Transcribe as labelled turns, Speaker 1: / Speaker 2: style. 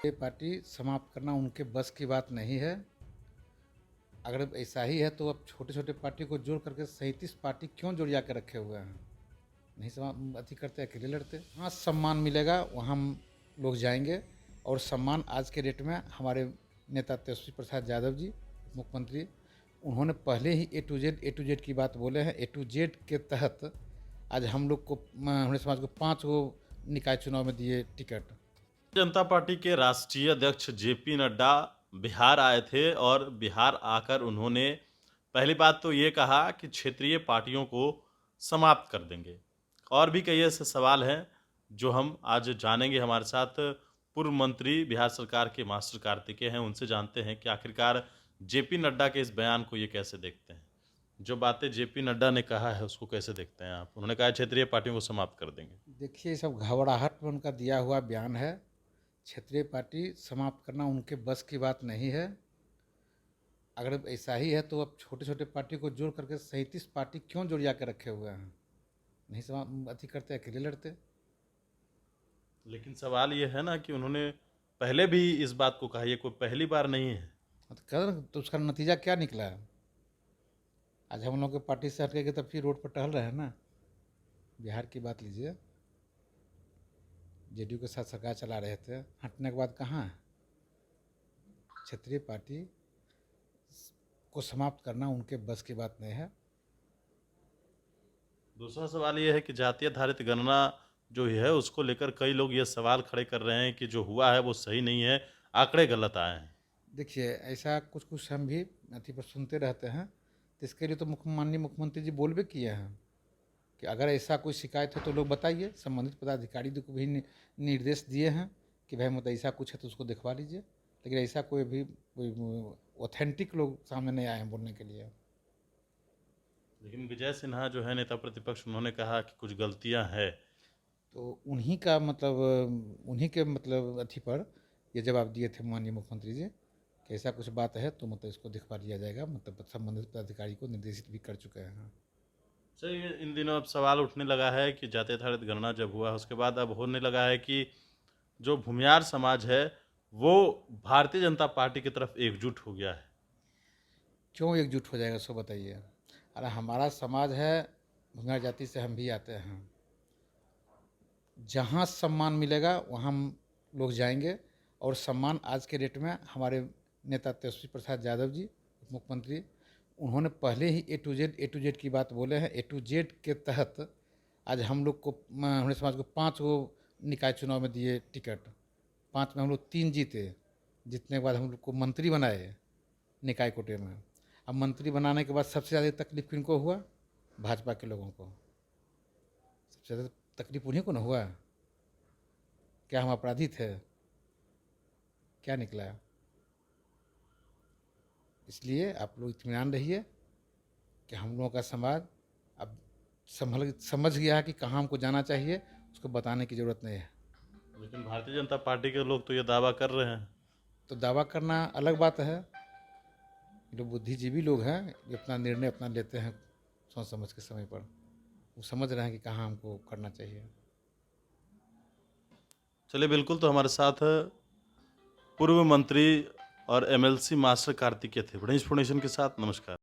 Speaker 1: ये पार्टी समाप्त करना उनके बस की बात नहीं है। अगर ऐसा ही है तो अब छोटे छोटे पार्टी को जोड़ करके 37 पार्टी क्यों जुड़िया के रखे हुए हैं? नहीं अति करते, अकेले लड़ते। हाँ, सम्मान मिलेगा, वहाँ हम लोग जाएंगे। और सम्मान आज के डेट में हमारे नेता तेजस्वी प्रसाद यादव जी, मुख्यमंत्री, उन्होंने पहले ही ए टू जेड की बात बोले हैं। ए टू जेड के तहत आज हम लोग को, हमारे समाज को 5 गो निकाय चुनाव में दिए टिकट।
Speaker 2: जनता पार्टी के राष्ट्रीय अध्यक्ष जेपी नड्डा बिहार आए थे और बिहार आकर उन्होंने पहली बात तो ये कहा कि क्षेत्रीय पार्टियों को समाप्त कर देंगे। और भी कई ऐसे सवाल हैं जो हम आज जानेंगे। हमारे साथ पूर्व मंत्री बिहार सरकार के मास्टर कार्तिकेय हैं, उनसे जानते हैं कि आखिरकार जेपी नड्डा के इस बयान को ये कैसे देखते हैं। जो बातें जेपी नड्डा ने कहा है उसको कैसे देखते हैं आप? उन्होंने कहा क्षेत्रीय पार्टियों को समाप्त कर देंगे।
Speaker 1: देखिए, ये सब घबराहट में उनका दिया हुआ बयान है। क्षेत्रीय पार्टी समाप्त करना उनके बस की बात नहीं है। अगर ऐसा ही है तो अब छोटे छोटे पार्टी को जोड़ करके 37 पार्टी क्यों जुड़िया के रखे हुए हैं? नहीं अति करते, अकेले लड़ते।
Speaker 2: लेकिन सवाल ये है ना कि उन्होंने पहले भी इस बात को कहा, ये कोई पहली बार नहीं है।
Speaker 1: तो उसका नतीजा क्या निकला है? आज हम लोग के पार्टी से हटके तब फिर रोड पर टहल रहे हैं ना। बिहार की बात लीजिए, जेडीयू के साथ सरकार चला रहे थे, हटने के बाद कहाँ है? क्षेत्रीय पार्टी को समाप्त करना उनके बस की बात नहीं है।
Speaker 2: दूसरा सवाल ये है कि जातीय आधारित गणना जो है उसको लेकर कई लोग ये सवाल खड़े कर रहे हैं कि जो हुआ है वो सही नहीं है, आंकड़े गलत आए हैं।
Speaker 1: देखिए, ऐसा कुछ कुछ हम भी अति पर सुनते रहते हैं, तो इसके लिए तो माननीय मुख्यमंत्री जी बोल भी किए हैं कि अगर ऐसा कोई शिकायत है तो लोग बताइए। संबंधित पदाधिकारी को भी निर्देश दिए हैं कि भाई मतलब ऐसा कुछ है तो उसको दिखवा लीजिए। लेकिन ऐसा कोई ऑथेंटिक लोग सामने नहीं आए हैं बोलने के लिए।
Speaker 2: लेकिन विजय सिन्हा जो है नेता प्रतिपक्ष, उन्होंने कहा कि कुछ गलतियां हैं।
Speaker 1: तो उन्हीं का मतलब, उन्हीं के मतलब अथी पर ये जवाब दिए थे माननीय मुख्यमंत्री जी कि ऐसा कुछ बात है तो मतलब इसको दिखवा दिया जाएगा। मतलब संबंधित पदाधिकारी को निर्देशित भी कर चुके हैं।
Speaker 2: सही, इन दिनों अब सवाल उठने लगा है कि जातीय आधारित गणना जब हुआ उसके बाद अब होने लगा है कि जो भूमियार समाज है वो भारतीय जनता पार्टी की तरफ एकजुट हो गया है।
Speaker 1: क्यों एकजुट हो जाएगा, सो बताइए। अरे हमारा समाज है, भूमिहार जाति से हम भी आते हैं। जहाँ सम्मान मिलेगा वहाँ हम लोग जाएंगे। और सम्मान आज के डेट में हमारे नेता तेजस्वी प्रसाद यादव जी, मुख्यमंत्री, उन्होंने पहले ही ए टू जेड की बात बोले हैं। ए टू जेड के तहत आज हम लोग को, हमारे समाज को 5 गो निकाय चुनाव में दिए टिकट। 5 में हम लोग 3 जीते। जीतने के बाद हम लोग को मंत्री बनाए निकाय कोटे में। अब मंत्री बनाने के बाद सबसे ज़्यादा तकलीफ किनको हुआ? भाजपा के लोगों को। सबसे ज़्यादा तकलीफ उन्हीं को ना हुआ? क्या हम अपराधी थे? क्या निकला? इसलिए आप लोग इत्मीनान रहिए कि हम लोगों का समाज अब समझ गया है कि कहाँ हमको जाना चाहिए। उसको बताने की ज़रूरत नहीं है।
Speaker 2: लेकिन भारतीय जनता पार्टी के लोग तो ये दावा कर रहे हैं।
Speaker 1: तो दावा करना अलग बात है। जो बुद्धिजीवी लोग हैं, ये अपना निर्णय अपना लेते हैं सोच समझ के समय पर। वो समझ रहे हैं कि कहाँ हमको करना चाहिए।
Speaker 2: चलिए, बिल्कुल। तो हमारे साथ पूर्व मंत्री और एमएलसी मास्टर कार्तिकेय थे, ब्रिटिश फाउंडेशन के साथ। नमस्कार।